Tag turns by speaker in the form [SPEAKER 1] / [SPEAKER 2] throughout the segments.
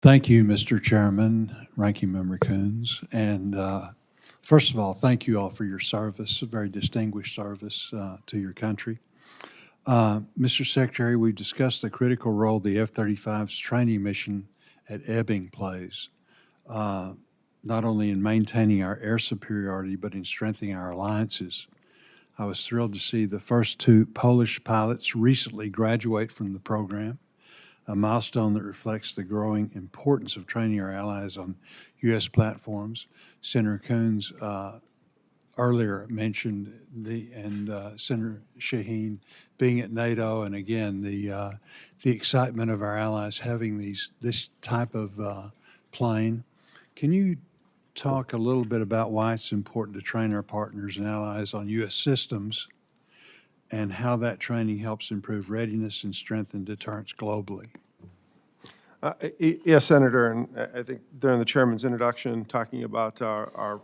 [SPEAKER 1] Thank you, Mr. Chairman, Ranking Member Coons. And first of all, thank you all for your service, a very distinguished service to your country. Mr. Secretary, we've discussed the critical role the F-35's training mission at Ebbing plays, not only in maintaining our air superiority, but in strengthening our alliances. I was thrilled to see the first 2 Polish pilots recently graduate from the program, a milestone that reflects the growing importance of training our allies on U.S. platforms. Senator Coons earlier mentioned Senator Shaheen being at NATO, and again, the excitement of our allies having this type of plane. Can you talk a little bit about why it's important to train our partners and allies on U.S. systems and how that training helps improve readiness and strengthen deterrence globally?
[SPEAKER 2] Yes, Senator, and I think during the chairman's introduction, talking about our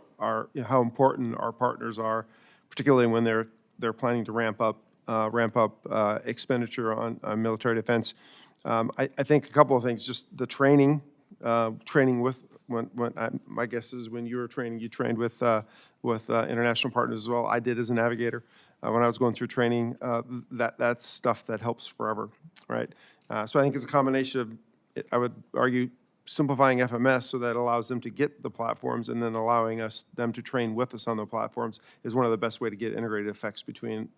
[SPEAKER 2] how important our partners are, particularly when they're planning to ramp up expenditure on military defense. I think a couple of things. Just the training with my guess is when you were training, you trained with international partners as well. I did as a navigator when I was going through training. That's stuff that helps forever, right? So I think it's a combination of, I would argue, simplifying FMS so that allows them to get the platforms, and then allowing them to train with us on the platforms is one of the best way to get integrated effects between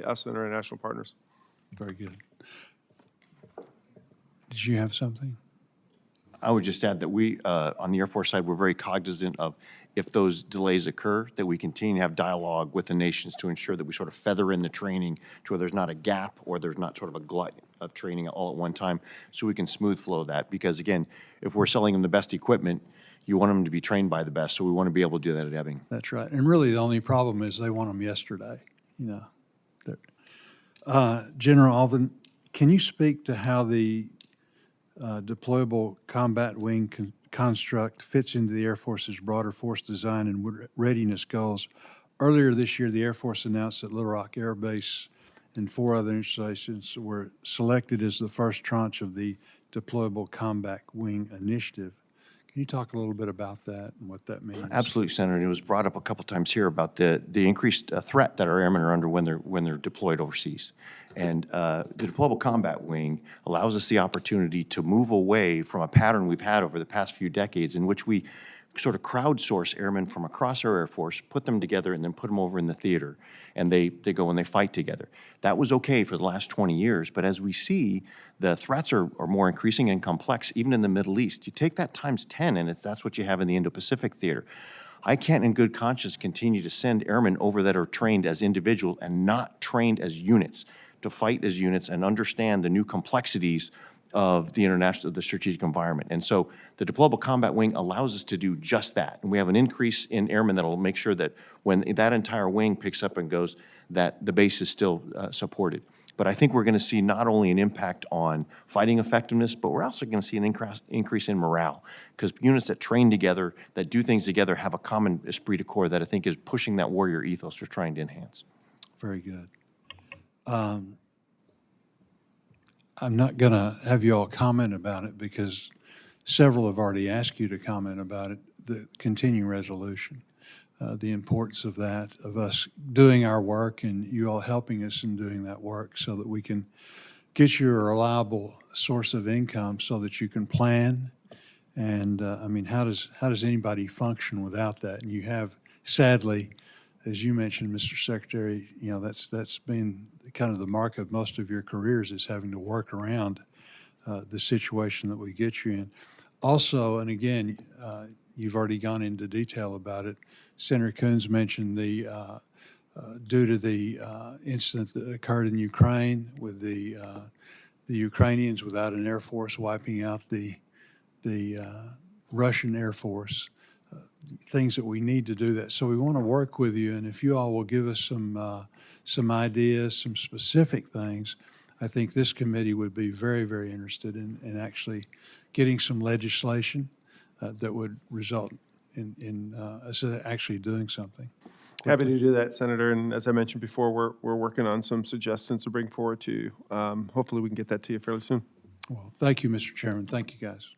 [SPEAKER 2] us and our international partners.
[SPEAKER 1] Very good. Did you have something?
[SPEAKER 3] I would just add that we, on the Air Force side, we're very cognizant of if those delays occur, that we continue to have dialogue with the nations to ensure that we sort of feather in the training to where there's not a gap or there's not sort of a glut of training all at one time, so we can smooth flow that. Because again, if we're selling them the best equipment, you want them to be trained by the best, so we want to be able to do that at Ebbing.
[SPEAKER 1] That's right. And really the only problem is they want them yesterday, you know. General Allvin, can you speak to how the deployable combat wing construct fits into the Air Force's broader force design and readiness goals? Earlier this year, the Air Force announced that Little Rock Air Base and 4 other installations were selected as the first tranche of the deployable combat wing initiative. Can you talk a little bit about that and what that means?
[SPEAKER 3] Absolutely, Senator. It was brought up a couple times here about the increased threat that our airmen are under when they're deployed overseas. And the deployable combat wing allows us the opportunity to move away from a pattern we've had over the past few decades in which we sort of crowdsource airmen from across our Air Force, put them together, and then put them over in the theater, and they go and they fight together. That was okay for the last 20 years, but as we see, the threats are more increasing and complex, even in the Middle East. You take that times 10, and that's what you have in the Indo-Pacific theater. I can't in good conscience continue to send airmen over that are trained as individuals and not trained as units, to fight as units and understand the new complexities of the strategic environment. And so the deployable combat wing allows us to do just that. And we have an increase in airmen that will make sure that when that entire wing picks up and goes, that the base is still supported. But I think we're going to see not only an impact on fighting effectiveness, but we're also going to see an increase in morale, because units that train together, that do things together, have a common esprit de corps that I think is pushing that warrior ethos we're trying to enhance.
[SPEAKER 1] Very good. I'm not going to have you all comment about it because several have already asked you to comment about it, the continuing resolution, the importance of that, of us doing our work and you all helping us in doing that work so that we can get you a reliable source of income so that you can plan. And I mean, how does anybody function without that? And you have, sadly, as you mentioned, Mr. Secretary, you know, that's been kind of the mark of most of your careers, is having to work around the situation that we get you in. Also, and again, you've already gone into detail about it. Senator Coons mentioned the due to the incident that occurred in Ukraine with the Ukrainians without an Air Force wiping out the Russian Air Force. Things that we need to do that. So we want to work with you, and if you all will give us some ideas, some specific things, I think this committee would be very, very interested in actually getting some legislation that would result in us actually doing something.
[SPEAKER 2] Happy to do that, Senator. And as I mentioned before, we're working on some suggestions to bring forward to you. Hopefully we can get that to you fairly soon.
[SPEAKER 1] Well, thank you, Mr. Chairman. Thank you, guys.